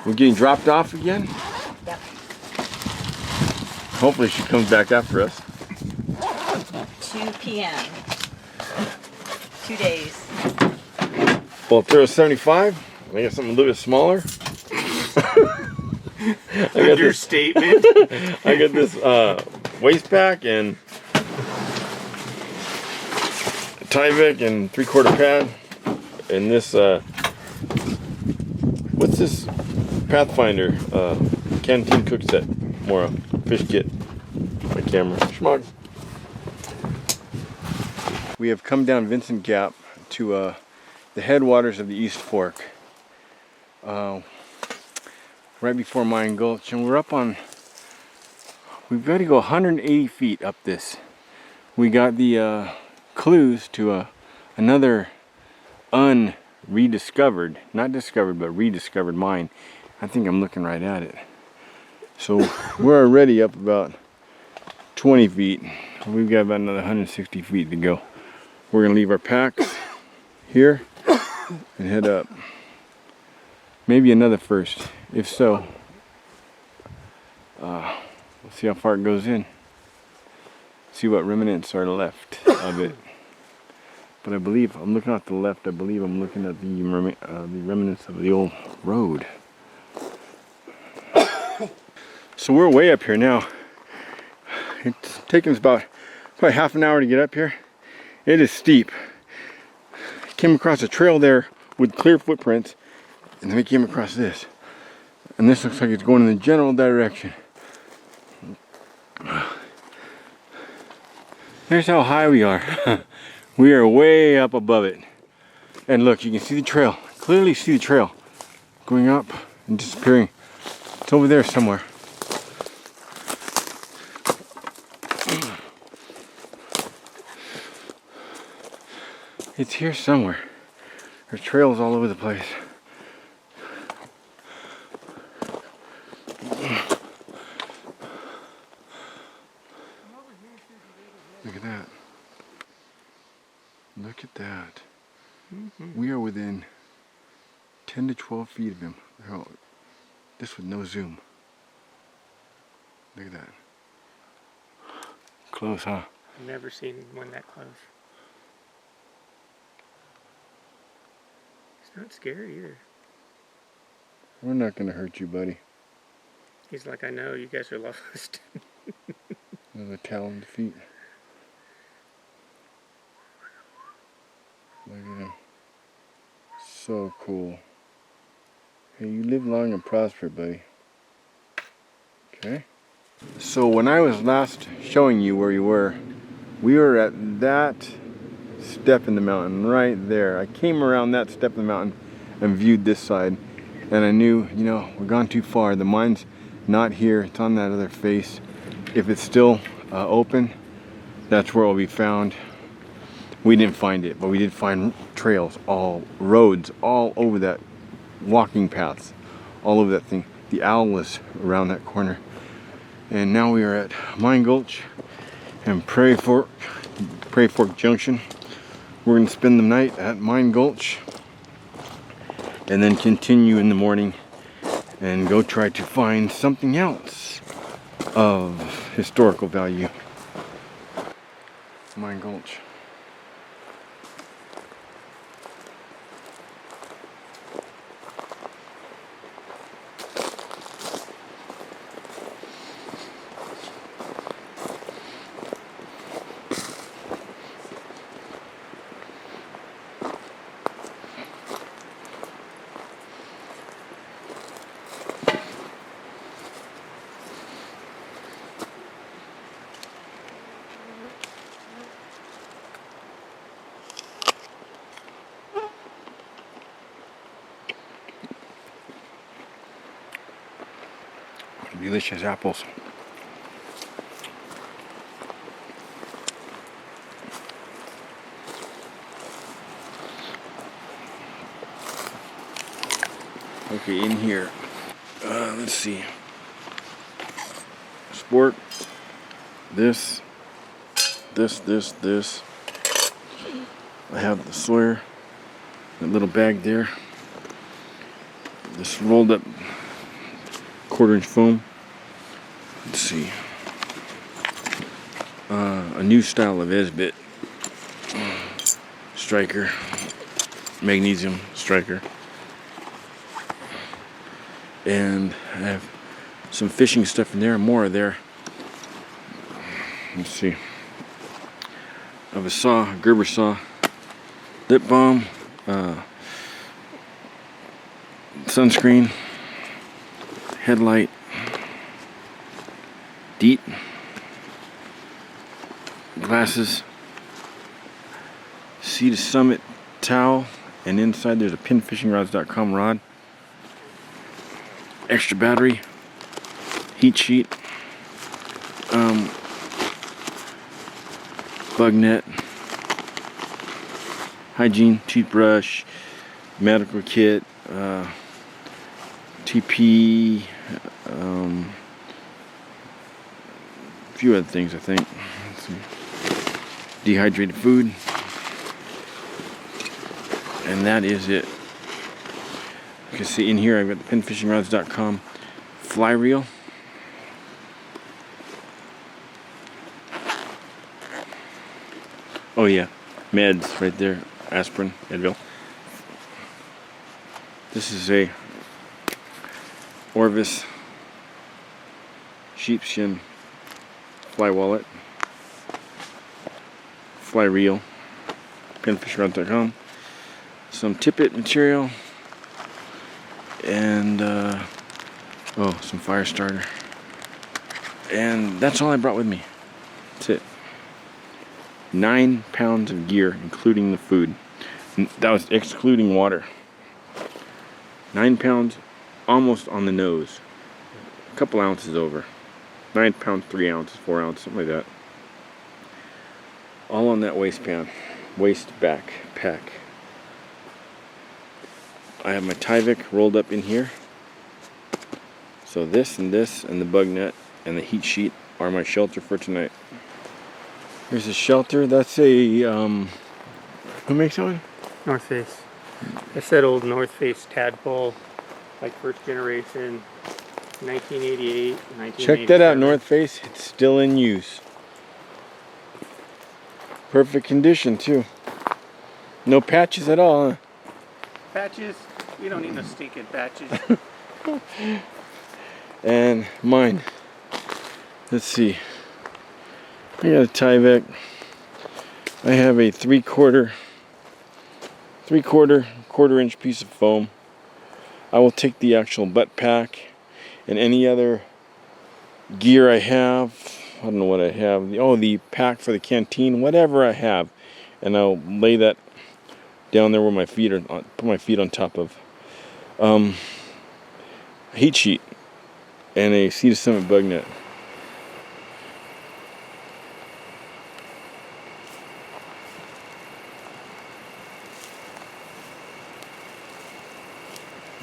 We're getting dropped off again? Yep. Hopefully she comes back after us. 2 p.m. 2 days. Well, if there was 75, I got something a little bit smaller. Understatement. I got this waist pack and Tyvek and 3/4 pad, and this what's this Pathfinder canteen cook set, more a fish kit. My camera, schmog. We have come down Vincent Gap to the headwaters of the East Fork, right before Mine Gulch, and we're up on. We've got to go 180 feet up this. We got the clues to another rediscovered, not discovered, but rediscovered mine. I think I'm looking right at it. So we're already up about 20 feet. We've got about another 160 feet to go. We're gonna leave our packs here and head up. Maybe another first. If so, we'll see how far it goes in. See what remnants are left of it. But I believe, I'm looking at the left, I believe I'm looking at the remnants of the old road. So we're way up here now. It's taken us about probably half an hour to get up here. It is steep. Came across a trail there with clear footprints, and then we came across this. And this looks like it's going in the general direction. There's how high we are. We are way up above it. And look, you can see the trail. Clearly see the trail going up and disappearing. It's over there somewhere. It's here somewhere. There's trails all over the place. Look at that. Look at that. We are within 10 to 12 feet of him. Oh, this with no zoom. Look at that. Close, huh? I've never seen one that close. It's not scary either. We're not gonna hurt you, buddy. He's like, I know, you guys are lost. There's a taloned feet. Look at him. So cool. Hey, you live long and prosper, buddy. Okay? So when I was last showing you where you were, we were at that step in the mountain right there. I came around that step in the mountain and viewed this side, and I knew, you know, we're gone too far. The mine's not here. It's on that other face. If it's still open, that's where it'll be found. We didn't find it, but we did find trails, roads all over that, walking paths all over that thing. The owl was around that corner. And now we are at Mine Gulch and Prairie Fork Junction. We're going to spend the night at Mine Gulch and then continue in the morning and go try to find something else of historical value. Mine Gulch. Delicious apples. Okay, in here, let's see. Sport. This. I have the Sawyer, that little bag there. This rolled up 1/4 inch foam. Let's see. A new style of S-bit striker, magnesium striker, and I have some fishing stuff in there. More there. Let's see. I have a saw, a Gerber saw, lip balm, sunscreen, headlight, DEET, glasses, Sea to Summit towel, and inside there's a pinfishingrods.com rod, extra battery, heat sheet, bug net, hygiene, toothbrush, medical kit, TP, a few other things I think. Let's see. Dehydrated food, and that is it. You can see in here I've got the pinfishingrods.com fly reel. Oh yeah, meds right there, aspirin, Advil. This is a Orvis sheepskin fly wallet, fly reel, pinfishingrods.com. Some tippet material, and some fire starter. And that's all I brought with me. That's it. 9 pounds of gear, including the food. That was excluding water. 9 pounds, almost on the nose. A couple ounces over. 9 pounds, 3 ounces, 4 ounces, something like that. All on that waistband, waist backpack. I have my Tyvek rolled up in here. So this and the bug net and the heat sheet are my shelter for tonight. Here's a shelter. That's a who makes that one? North Face. That's that old North Face tadpole, like first generation, 1988, 1987. Check that out, North Face. It's still in use. Perfect condition too. No patches at all, huh? Patches? We don't need no stinking patches. And mine. Let's see. I got a Tyvek. I have a 3/4 inch piece of foam. I will take the actual butt pack and any other gear I have. I don't know what I have. The pack for the canteen, whatever I have, and I'll lay that down there where my feet are. Put my feet on top of a heat sheet and a Sea to Summit bug net.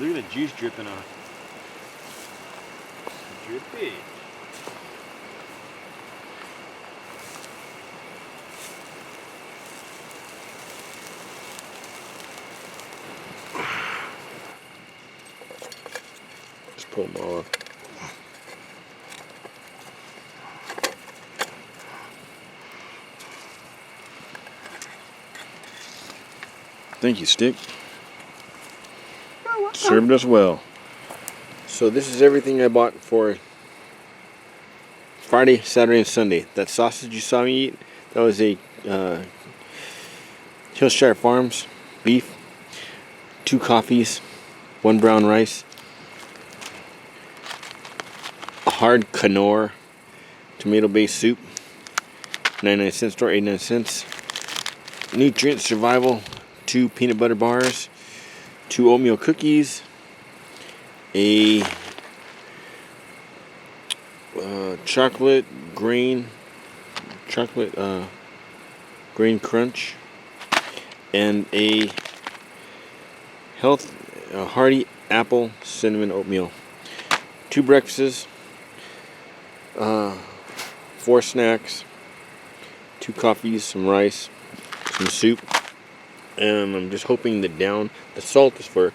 Look at the juice dripping off. Drippy. Just pull them all off. Thank you, Stick. Served us well. So this is everything I bought for Friday, Saturday, and Sunday. That sausage you saw me eat, that was a Hillshire Farms beef, 2 coffees, 1 brown rice, a hard Knorr tomato-based soup, 99-cent store, 89 cents. Nutrient Survival, 2 peanut butter bars, 2 oatmeal cookies, a chocolate grain crunch, and a hearty apple cinnamon oatmeal. 2 breakfasts, 4 snacks, 2 coffees, some rice, some soup. And I'm just hoping that the salt is for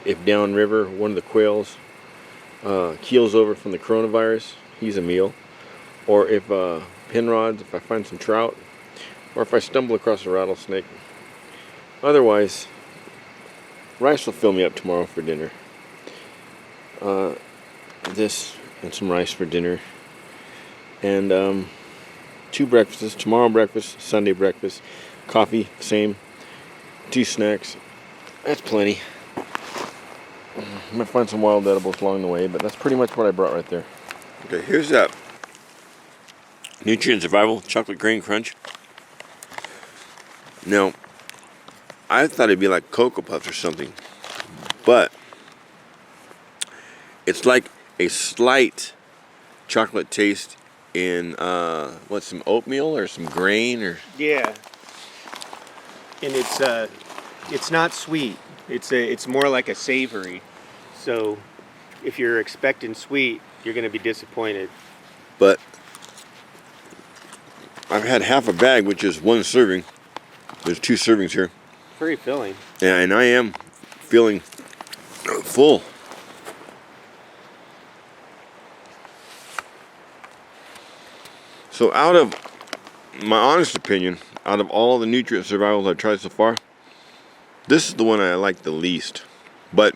if downriver, one of the quails keels over from the coronavirus, he's a meal. Or if pin rods, if I find some trout, or if I stumble across a rattlesnake. Otherwise, rice will fill me up tomorrow for dinner. This and some rice for dinner. And 2 breakfasts, tomorrow breakfast, Sunday breakfast, coffee, same, 2 snacks, that's plenty. I might find some wild edibles along the way, but that's pretty much what I brought right there. Okay, here's that Nutrient Survival Chocolate Grain Crunch. Now, I thought it'd be like Cocoa Puffs or something, but it's like a slight chocolate taste in some oatmeal or some grain or Yeah. And it's not sweet. It's more like a savory. So if you're expecting sweet, you're going to be disappointed. But I've had half a bag, which is 1 serving. There's 2 servings here. Very filling. Yeah, and I am feeling full. So out of my honest opinion, out of all the nutrient survivals I've tried so far, this is the one I like the least. But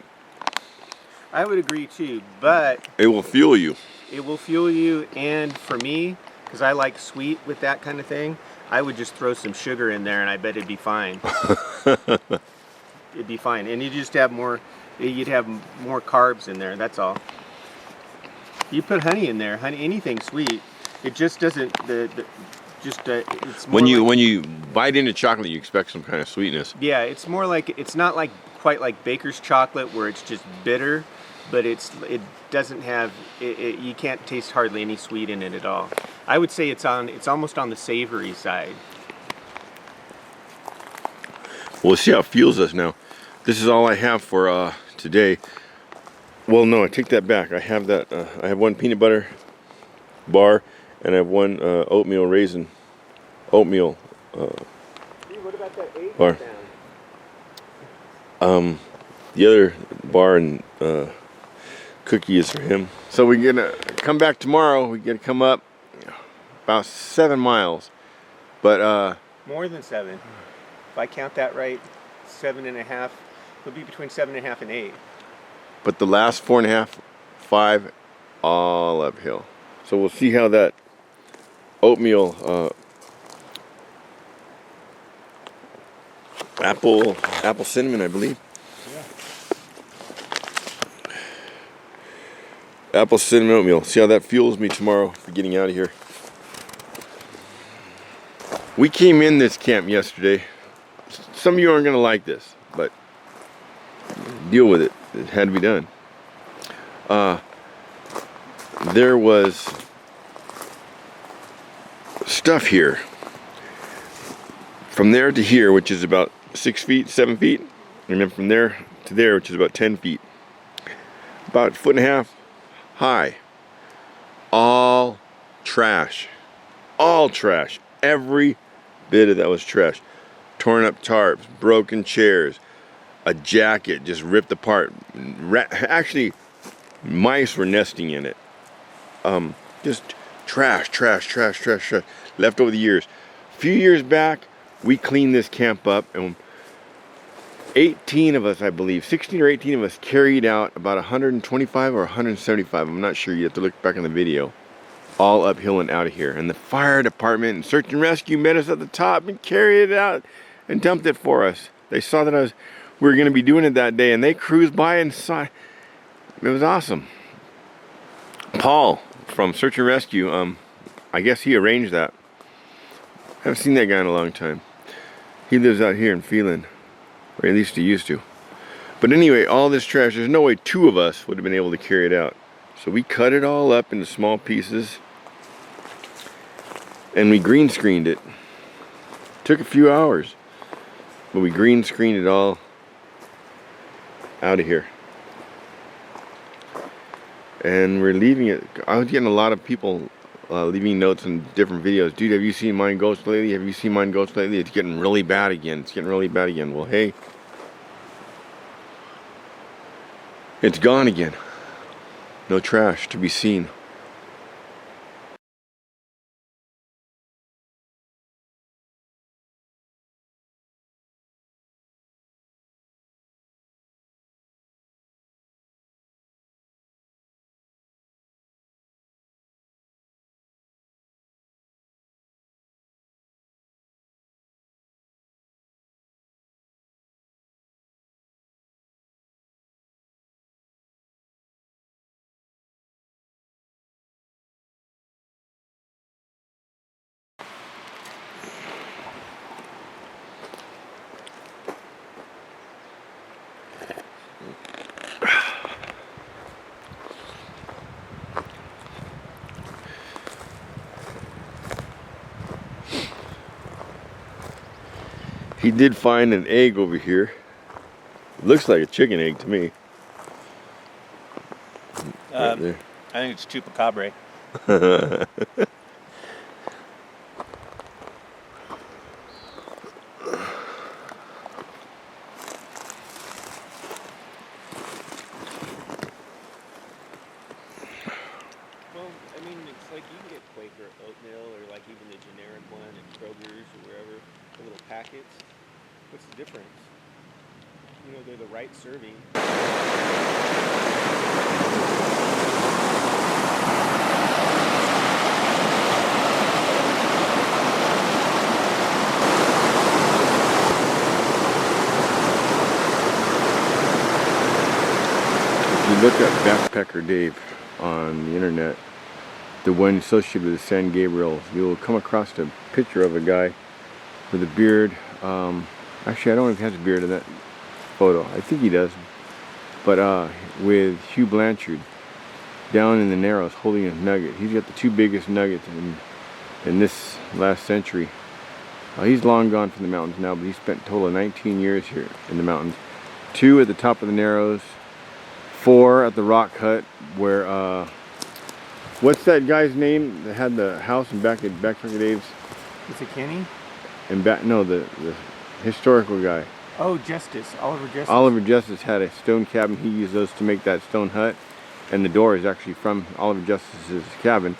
I would agree too, but it will fuel you. it will fuel you, and for me, because I like sweet with that kind of thing, I would just throw some sugar in there and I bet it'd be fine. It'd be fine. And you'd just have you'd have more carbs in there, that's all. You put honey in there, anything sweet, it just doesn't, it's more When you bite into chocolate, you expect some kind of sweetness. Yeah, it's more like, it's not like quite like baker's chocolate where it's just bitter, but it doesn't have, you can't taste hardly any sweet in it at all. I would say it's almost on the savory side. We'll see how it fuels us now. This is all I have for today. Well, no, I take that back. I have that. I have 1 peanut butter bar, and I have 1 oatmeal. Hey, what about that egg Bar. The other bar and cookie is for him. So we're gonna come back tomorrow. We're gonna come up about 7 miles, but More than 7. If I count that right, 7.5. It'll be between 7.5 and 8. but the last 4.5, 5, all uphill. So we'll see how that oatmeal apple cinnamon, I believe. Yeah. Apple cinnamon oatmeal. See how that fuels me tomorrow for getting out of here. We came in this camp yesterday. Some of you aren't gonna like this, but deal with it. It had to be done. There was stuff here. From there to here, which is about 6 feet, 7 feet, and then from there to there, which is about 10 feet. About 1.5 feet high. All trash. All trash. Every bit of that was trash. Torn up tarps, broken chairs, a jacket just ripped apart. Actually, mice were nesting in it. Just trash, left over the years. A few years back, we cleaned this camp up, and 18 of us, I believe, 16 or 18 of us carried out about 125 or 175, I'm not sure, you have to look back in the video, all uphill and out of here. And the fire department and search and rescue met us at the top and carried it out and dumped it for us. They saw that we were going to be doing it that day, and they cruised by and saw it. It was awesome. Paul from Search and Rescue, I guess he arranged that. I haven't seen that guy in a long time. He lives out here in Phelan, or at least he used to. But anyway, all this trash, there's no way 2 of us would have been able to carry it out. So we cut it all up into small pieces, and we green screened it. Took a few hours, but we green screened it all out of here. And we're leaving it. I was getting a lot of people leaving notes in different videos. Dude, have you seen mine ghost lately? Have you seen mine ghost lately? It's getting really bad again. It's getting really bad again. Well, hey, it's gone again. No trash to be seen. He did find an egg over here. It looks like a chicken egg to me. Right there. I think it's chupacabra. Well, I mean, it's like you can get Quaker oatmeal or like even the generic one at Kroger's or wherever, the little packets. What's the difference? You know, they're the right serving. If you look up Backpacker Dave on the internet, the one associated with the San Gabriel, you'll come across a picture of a guy with a beard. Actually, I don't know if he has a beard in that photo. I think he does. But with Hugh Blanchard down in the Narrows holding a nugget. He's got the two biggest nuggets in this last century. He's long gone from the mountains now, but he spent a total of 19 years here in the mountains. 2 at the top of the Narrows, 4 at the Rock Hut, where what's that guy's name that had the house in Backpacker Dave's? Is it Kenny? And the historical guy. Oh, Justice. Oliver Justice. Oliver Justice had a stone cabin. He used those to make that stone hut, and the door is actually from Oliver Justice's cabin.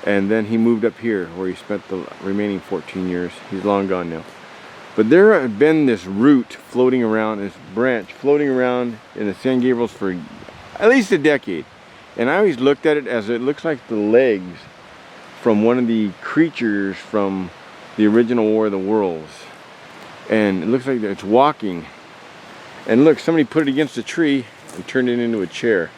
And then he moved up here where he spent the remaining 14 years. He's long gone now. But there had been this root floating around, this branch floating around in the San Gabriels for at least a decade. And I always looked at it as it looks like the legs from one of the creatures from the original War of the Worlds. And it looks like it's walking. And look, somebody put it against a tree and turned it into a chair.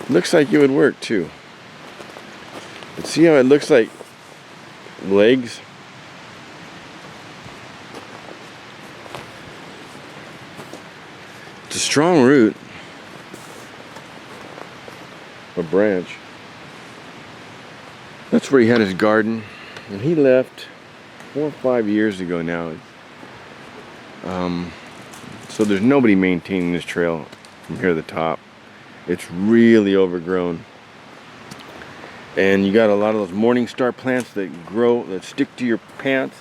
Looks like it would work too. But see how it looks like legs? It's a strong root. A branch. That's where he had his garden. And he left 4 or 5 years ago now. So there's nobody maintaining this trail from here to the top. It's really overgrown. And you got a lot of those morning star plants that grow, that stick to your pants.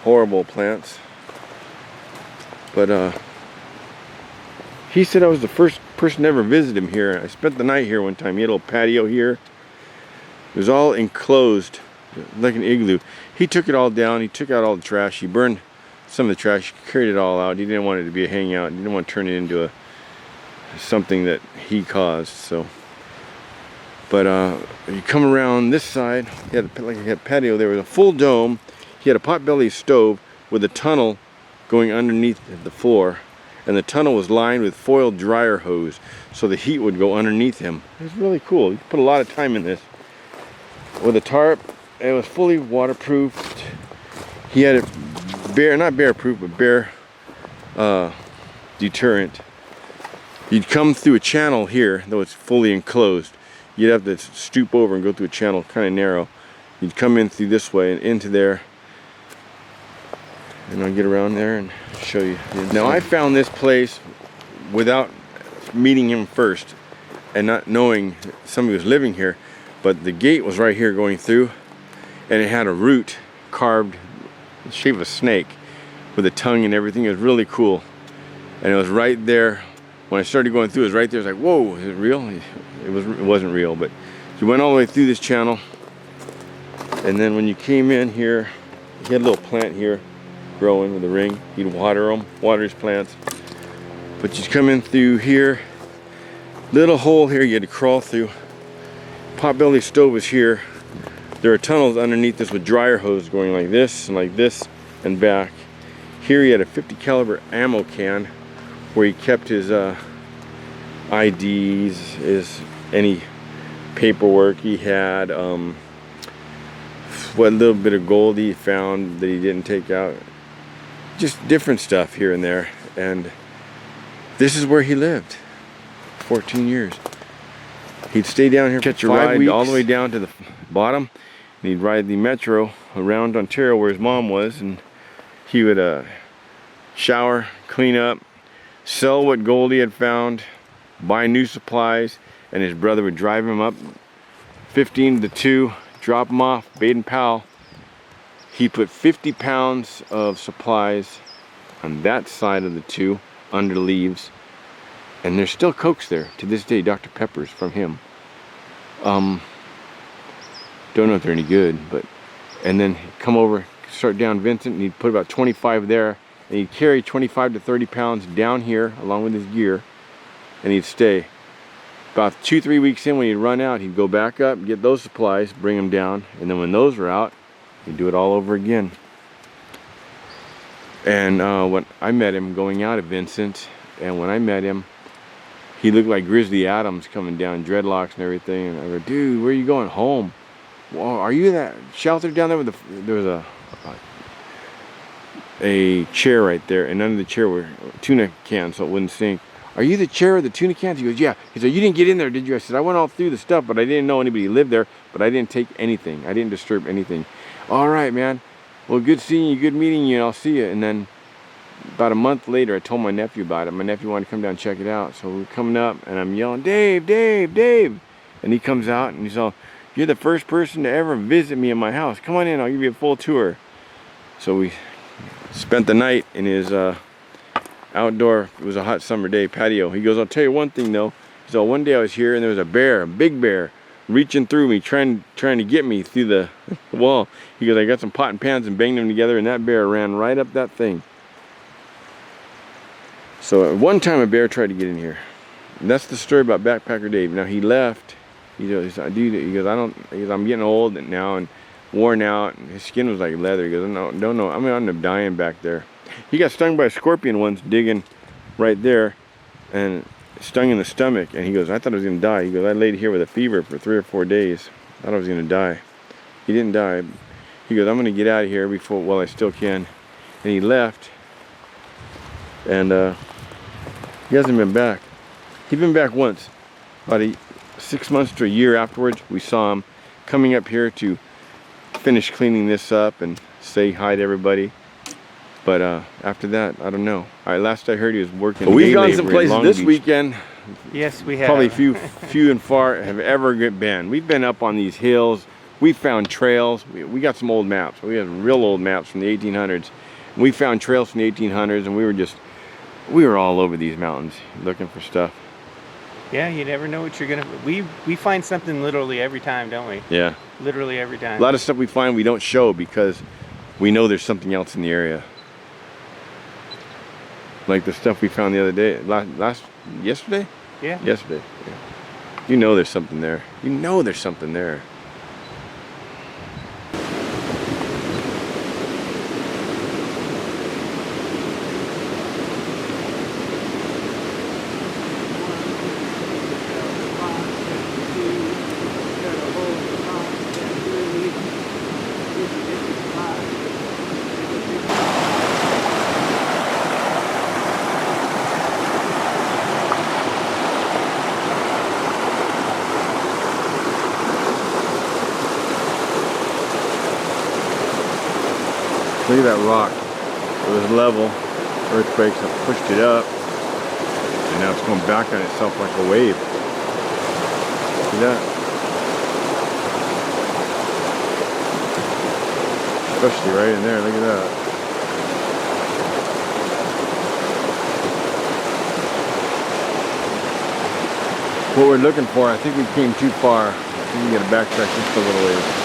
Horrible plants. But he said I was the first person to ever visit him here. I spent the night here one time. He had a little patio here. It was all enclosed, like an igloo. He took it all down. He took out all the trash. He burned some of the trash. He carried it all out. He didn't want it to be a hangout. He didn't want to turn it into something that he caused. So, but you come around this side. He had a patio. There was a full dome. He had a potbelly stove with a tunnel going underneath the floor, and the tunnel was lined with foil dryer hose, so the heat would go underneath him. It was really cool. He put a lot of time in this. With a tarp, it was fully waterproofed. He had it not bear proof, but bear deterrent. You'd come through a channel here, though it's fully enclosed. You'd have to stoop over and go through a channel, kind of narrow. You'd come in through this way and into there. And I'll get around there and show you. Now I found this place without meeting him first and not knowing somebody was living here. But the gate was right here going through, and it had a root carved in the shape of a snake with a tongue and everything. It was really cool. And it was right there when I started going through, it was right there. I was like, whoa, is it real? It wasn't real, but you went all the way through this channel. And then when you came in here, he had a little plant here growing with a ring. He'd water his plants. But you come in through here, little hole here you had to crawl through. Potbelly stove is here. There are tunnels underneath this with dryer hose going like this and back. Here he had a 50 caliber ammo can where he kept his IDs, any paperwork he had, what little bit of gold he found that he didn't take out. Just different stuff here and there. And this is where he lived 14 years. He'd stay down here, catch a ride all the way down to the bottom, and he'd ride the metro around Ontario where his mom was, and he would shower, clean up, sell what gold he had found, buy new supplies, and his brother would drive him up 15 to 2, drop him off, Baden-Powell. He put 50 pounds of supplies on that side of the 2 under leaves, and there's still Cokes there to this day, Dr. Peppers from him. Don't know if they're any good, but, and then he'd come over, start down Vincent, and he'd put about 25 there, and he'd carry 25 to 30 pounds down here along with his gear, and he'd stay. About 2-3 weeks in, when he'd run out, he'd go back up, get those supplies, bring them down, and then when those were out, he'd do it all over again. And when I met him going out of Vincent, and when I met him, he looked like Grizzly Adams coming down, dreadlocks and everything. And I go, dude, where are you going? Home. Well, are you that shelter down there with there was a chair right there, and under the chair were tuna cans so it wouldn't sink. Are you the chair of the tuna cans? He goes, yeah. He said, you didn't get in there, did you? I said, I went all through the stuff, but I didn't know anybody lived there, but I didn't take anything. I didn't disturb anything. All right, man. Well, good seeing you, good meeting you, and I'll see you. And then about a month later, I told my nephew about it. My nephew wanted to come down and check it out. So we're coming up, and I'm yelling, Dave, Dave, Dave. And he comes out, and he's all, you're the first person to ever visit me in my house. Come on in, I'll give you a full tour. So we spent the night in his outdoor, it was a hot summer day, patio. He goes, I'll tell you one thing though. So one day I was here, and there was a bear, a big bear, reaching through me, trying to get me through the wall. He goes, I got some pot and pans and banged them together, and that bear ran right up that thing. So at one time a bear tried to get in here. And that's the story about Backpacker Dave. Now he left. He goes, I'm getting old now and worn out. And his skin was like leather. He goes, no, don't know. I'm gonna end up dying back there. He got stung by a scorpion once digging right there, and stung in the stomach. And he goes, I thought I was gonna die. He goes, I laid here with a fever for 3 or 4 days. I thought I was gonna die. He didn't die. He goes, I'm gonna get out of here while I still can. And he left. And he hasn't been back. He'd been back once. About 6 months to a year afterwards, we saw him coming up here to finish cleaning this up and say hi to everybody. But after that, I don't know. All right, last I heard he was working. We've gone some places this weekend. Yes, we have. Probably few and far have ever been. We've been up on these hills. We found trails. We got some old maps. We have real old maps from the 1800s. We found trails from the 1800s, and we were all over these mountains looking for stuff. Yeah, you never know what you're gonna. We find something literally every time, don't we? Yeah. Literally every time. A lot of stuff we find we don't show because we know there's something else in the area. Like the stuff we found the other day, yesterday? Yeah. Yesterday. Yeah. You know there's something there. You know there's something there. Look at that rock. It was level. Earthquakes have pushed it up. And now it's going back on itself like a wave. See that? Especially right in there. Look at that. what we're looking for. I think we came too far. I think we gotta backtrack just a little ways.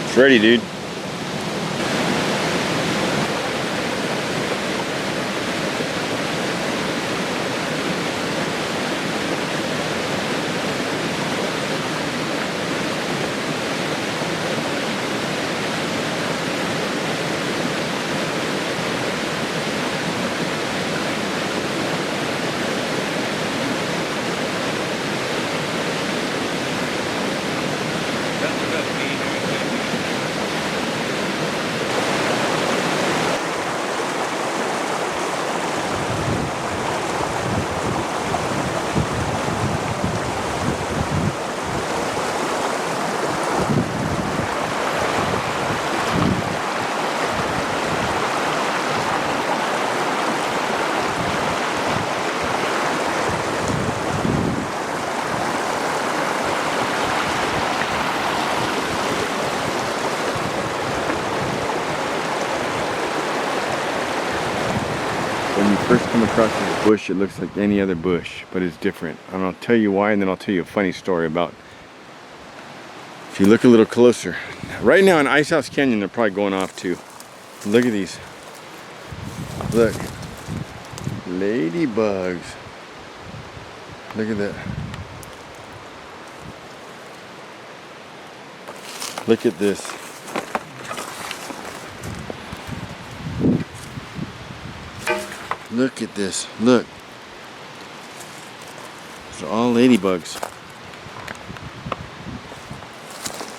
It's ready, dude. When you first come across this bush, it looks like any other bush, but it's different. And I'll tell you why, and then I'll tell you a funny story about if you look a little closer. Right now in Ice House Canyon, they're probably going off too. Look at these. Look. Ladybugs. Look at that. Look at this. Look at this. Look. These are all ladybugs.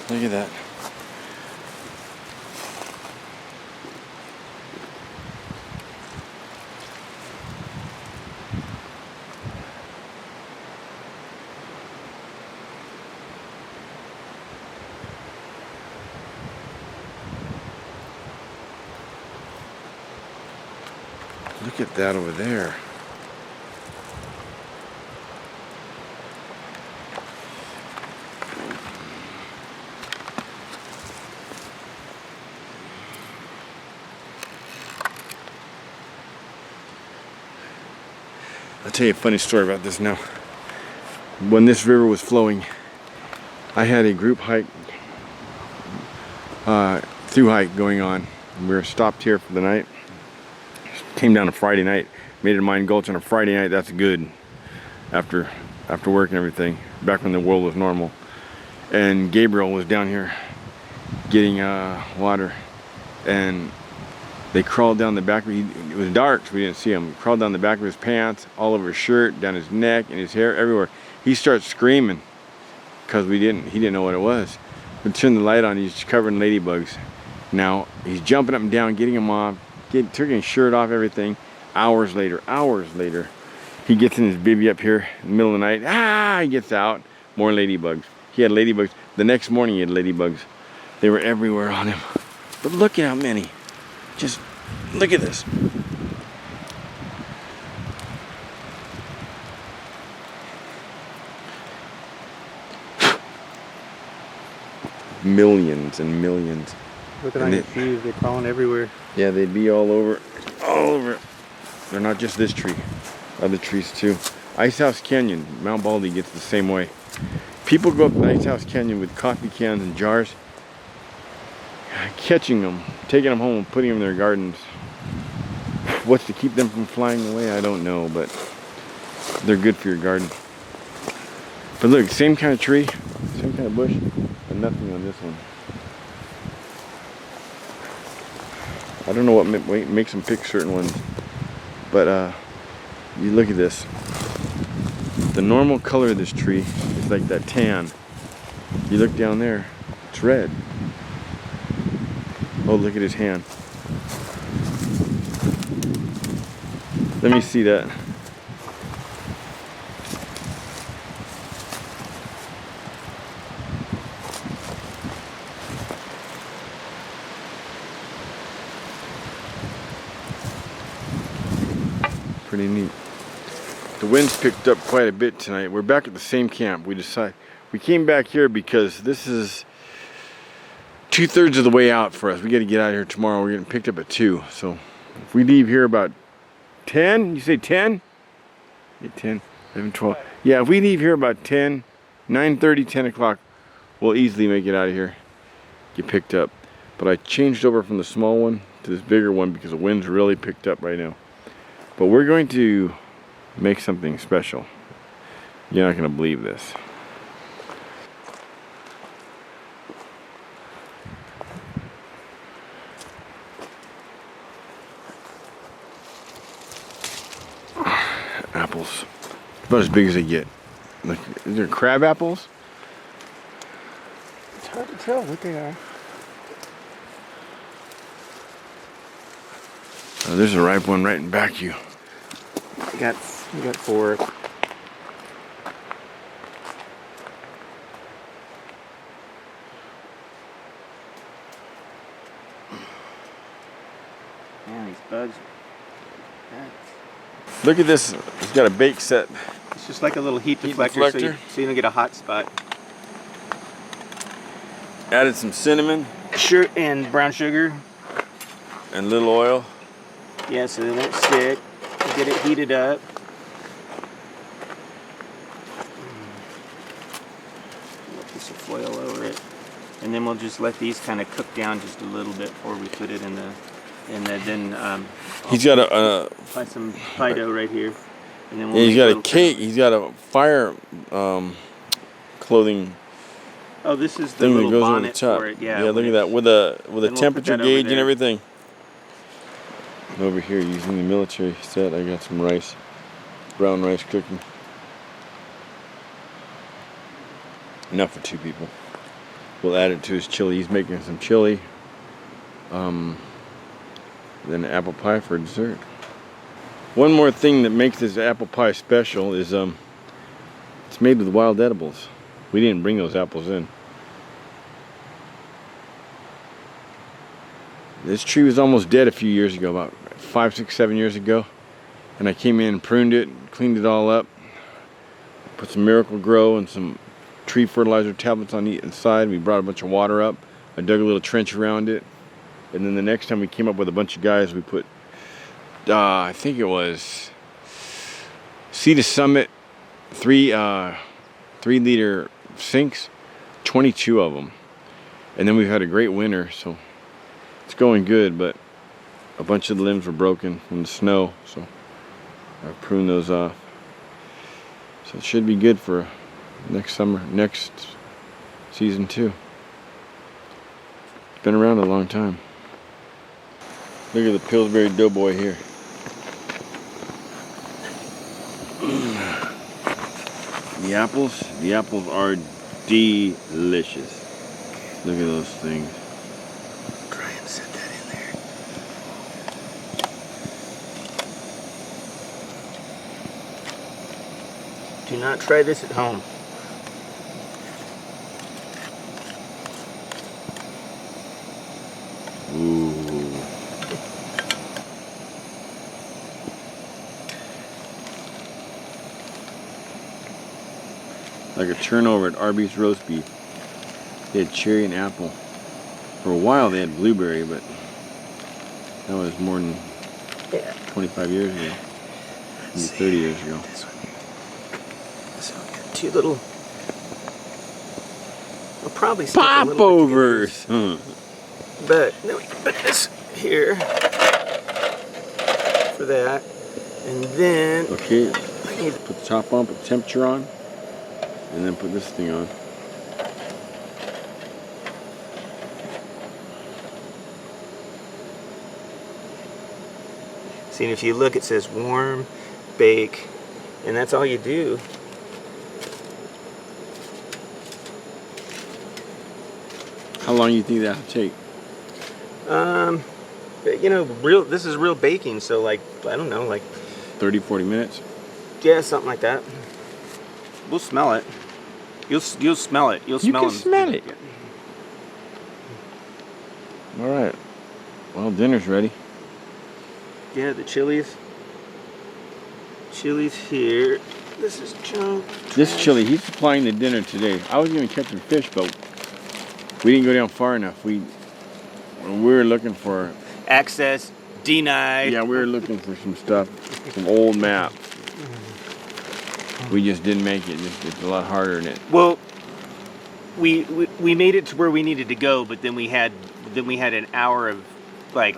Look at that. Look at that over there. I'll tell you a funny story about this now. When this river was flowing, I had a group hike, through hike going on. We were stopped here for the night. Came down a Friday night, made it to Mine Gulch on a Friday night. That's good after work and everything, back when the world was normal. And Gabriel was down here getting water, and they crawled down the back of it was dark, so we didn't see him. Crawled down the back of his pants, all over his shirt, down his neck, and his hair, everywhere. He starts screaming because he didn't know what it was. We turned the light on, he's covered in ladybugs. Now he's jumping up and down, getting him off, taking his shirt off, everything. Hours later, he gets in his bivvy up here in the middle of the night. He gets out, more ladybugs. He had ladybugs. The next morning he had ladybugs. They were everywhere on him. But look at how many. Just look at this. Millions and millions. Look at all your shoes, they're crawling everywhere. Yeah, they'd be all over. They're not just this tree, other trees too. Ice House Canyon, Mount Baldy gets the same way. People go up to Ice House Canyon with coffee cans and jars, catching them, taking them home and putting them in their gardens. What's to keep them from flying away, I don't know, but they're good for your garden. But look, same kind of tree, same kind of bush, but nothing on this one. I don't know what makes them pick certain ones, but you look at this. The normal color of this tree is like that tan. You look down there, it's red. Oh, look at his hand. Let me see that. Pretty neat. The wind's picked up quite a bit tonight. We're back at the same camp. We came back here because this is 2/3 of the way out for us. We got to get out of here tomorrow. We're getting picked up at 2. So if we leave here about 10, you say 10? 8, 10, 11, 12. Yeah, if we leave here about 10, 9:30, 10 o'clock, we'll easily make it out of here. Get picked up. But I changed over from the small one to this bigger one because the wind's really picked up right now. But we're going to make something special. You're not going to believe this. Apples. About as big as they get. Look, is there crab apples? It's hard to tell what they are. Oh, there's a ripe one right in back of you. We got 4. Man, these bugs. Look at this. It's got a bake set. It's just like a little heat deflector. So you don't get a hot spot. Added some cinnamon. Sure, and brown sugar. And little oil. Yeah, so they won't stick. Get it heated up. A piece of foil over it. And then we'll just let these kind of cook down just a little bit before we put it in the... And then he's got a find some pie dough right here. And then yeah, he's got a cake. He's got a fire clothing. Oh, this is the thing little that goes bonnet over the top. for it. Yeah. Yeah, look at that with a we'll temperature put that gauge over and there. everything. And over here, using the military set, I got some rice, brown rice cooking. Enough for 2 people. We'll add it to his chili. He's making some chili. Then apple pie for dessert. One more thing that makes this apple pie special is it's made with wild edibles. We didn't bring those apples in. This tree was almost dead a few years ago, about 5, 6, 7 years ago. And I came in and pruned it, cleaned it all up, put some Miracle Grow and some tree fertilizer tablets on the inside. We brought a bunch of water up. I dug a little trench around it. And then the next time we came up with a bunch of guys, we put, I think it was Sea to Summit 3-liter sinks, 22 of them. And then we've had a great winter, so it's going good, but a bunch of the limbs were broken from the snow, so I pruned those off. So it should be good for next summer, next season too. It's been around a long time. Look at the Pillsbury Doughboy here. The apples are delicious. Look at those things. Try and set that in there. Do not try this at home. Ooh. Like a turnover at Arby's roast beef. They had cherry and apple. For a while they had blueberry, but that was more than 25 years ago. Maybe 30 years ago. So we got two little. I'll probably stick a little bit Popovers! together. But then we can put this here for that. And then Okay, I need to put the top on, put the temperature on, and then put this thing on. see, and if you look, it says warm, bake, and that's all you do. How long do you think that'll take? You know, this is real baking, so like, I don't know, like 30, 40 minutes? yeah, something like that. We'll smell it. You'll smell it. You'll smell You can smell it. All right. Well, dinner's ready. Yeah, the chilies. Chili's here. This is junk. This chili, he's supplying the dinner today. I was going to catch some fish, but we didn't go down far enough. We were looking for... Access denied. Yeah, we were looking for some stuff, some old maps. We just didn't make it. It's a lot harder than it. Well, we made it to where we needed to go, but then we had an hour of like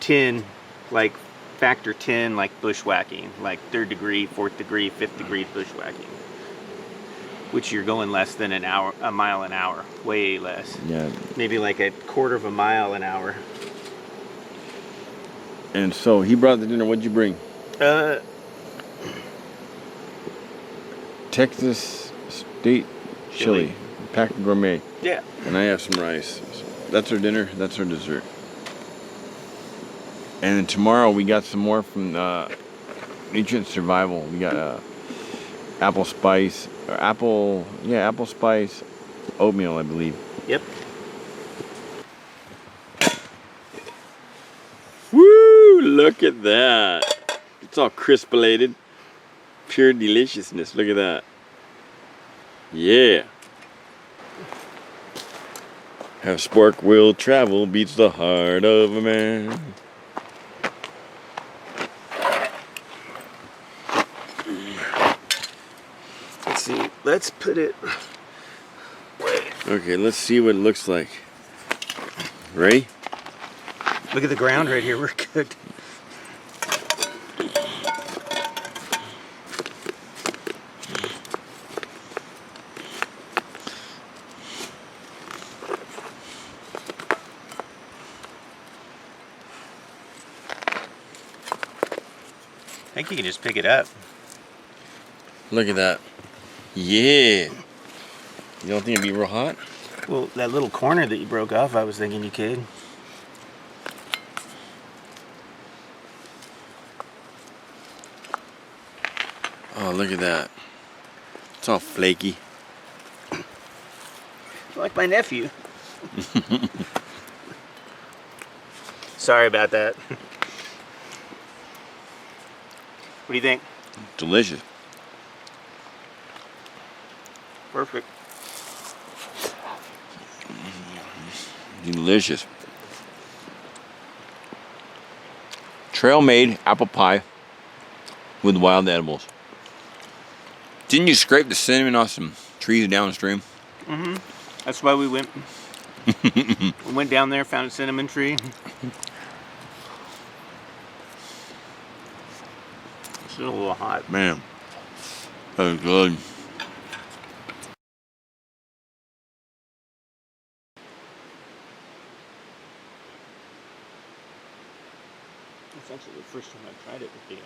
10, like factor 10, like bushwhacking, like 3rd degree, 4th degree, 5th degree bushwhacking, which you're going less than a mile an hour, way less. Yeah. Maybe like a quarter of a mile an hour. And so he brought the dinner. What'd you bring? Texas State Chili. Packed gourmet. Yeah. And I have some rice. So that's our dinner. That's our dessert. And then tomorrow we got some more from Nutrient Survival. We got apple spice oatmeal, I believe. Yep. Woo! Look at that. It's all crispolated. Pure deliciousness. Look at that. Yeah. How spark will travel beats the heart of a man. Let's see. Let's put it. Okay, let's see what it looks like. Ready? Look at the ground right here. We're good. I think you can just pick it up. Look at that. Yeah. You don't think it'd be real hot? Well, that little corner that you broke off, I was thinking you could. Oh, look at that. It's all flaky. Like my nephew. Sorry about that. What do you think? Delicious. Perfect. Delicious. Trail made apple pie with wild edibles. Didn't you scrape the cinnamon off some trees downstream? Mm-hmm. That's why we went. We went down there, found a cinnamon tree. It's still a little hot. Man, that was good. That's actually the first time I've tried it with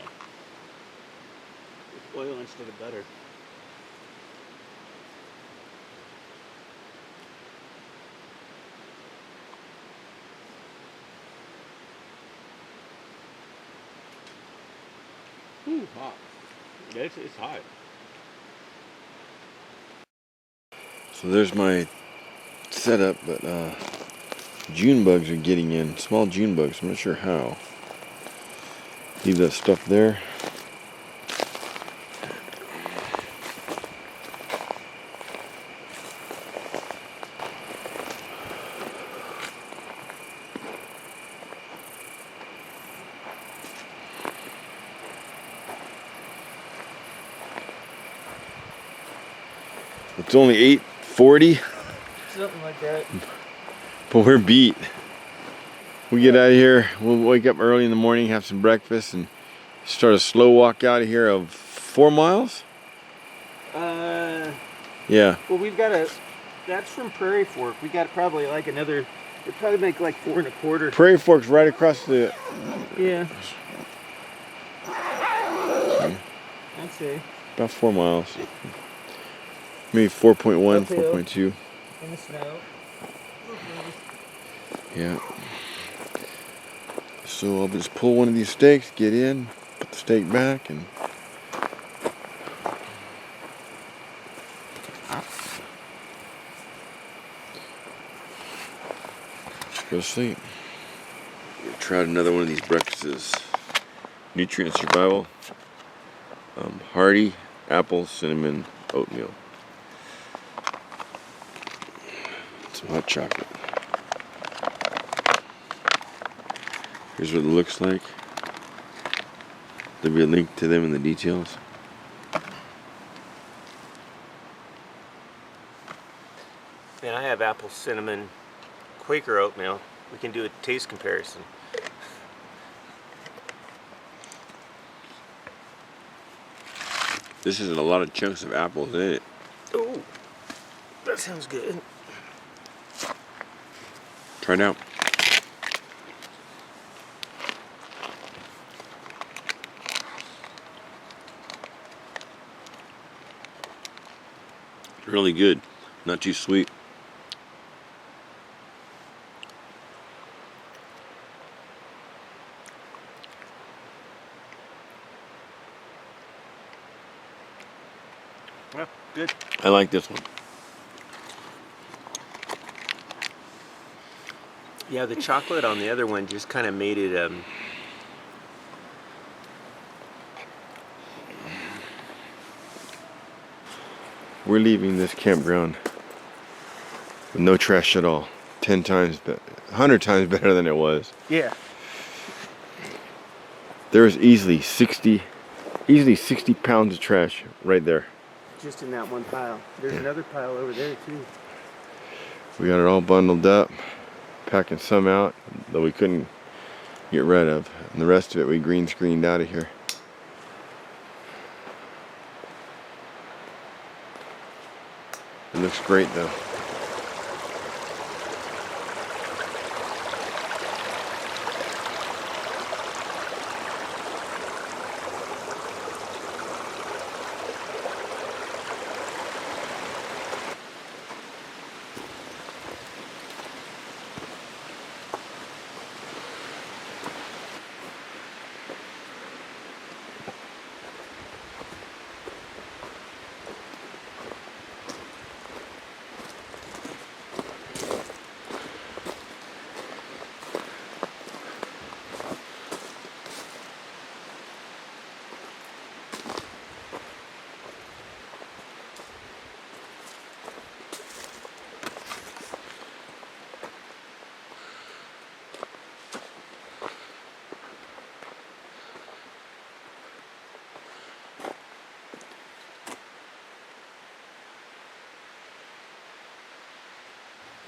oil instead of butter. Ooh, hot. It's hot. So there's my setup, but June bugs are getting in. Small June bugs. I'm not sure how. Leave that stuff there. It's only 8:40, Something like that. but we're beat. We get out of here, we'll wake up early in the morning, have some breakfast, and start a slow walk out of here of 4 miles? Yeah. Well, we've got that's from Prairie Fork. We got probably like another, it'd probably make like 4 1/4. Prairie Fork's right across the... Yeah. I'd say. About 4 miles. Maybe 4.1, Uphill. 4.2. In the snow. Yeah. So I'll just pull one of these stakes, get in, put the stake back, and go to sleep. Try out another one of these breakfasts. Nutrient Survival. Hearty apple cinnamon oatmeal. Some hot chocolate. Here's what it looks like. There'll be a link to them in the details. And I have apple cinnamon Quaker oatmeal. We can do a taste comparison. This is a lot of chunks of apples in it. Ooh, that sounds good. Try it out. Really good, not too sweet. Well, good. I like this one. Yeah, the chocolate on the other one just kind of made it We're leaving this campground with no trash at all. 10 times, 100 times better than it was. yeah. There's easily 60 pounds of trash right there. Just in that one pile. There's another pile over there too. We got it all bundled up, packing some out that we couldn't get rid of, and the rest of it we green screened out of here. It looks great though.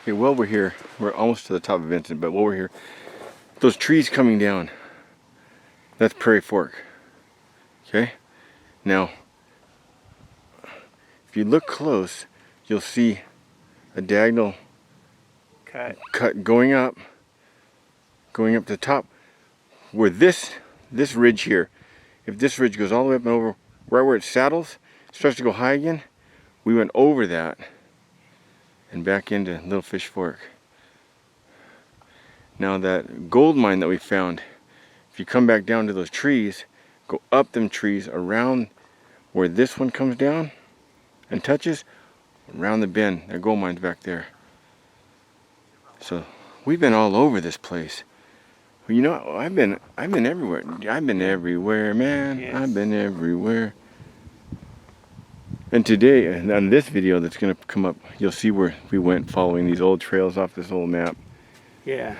Okay, well we're here. We're almost to the top of Vincent, but while we're here, those trees coming down, that's Prairie Fork. Okay? Now, if you look close, you'll see a diagonal cut going up to the top. Where this ridge here, if this ridge goes all the way up and over, right where it saddles, starts to go high again, we went over that and back into Little Fish Fork. Now that gold mine that we found, if you come back down to those trees, go up them trees around where this one comes down and touches, around the bend, that gold mine's back there. So we've been all over this place. Well, you know, I've been everywhere. I've been everywhere, man. Yes. I've been everywhere. And today, on this video that's gonna come up, you'll see where we went following these old trails off this old map. Yeah.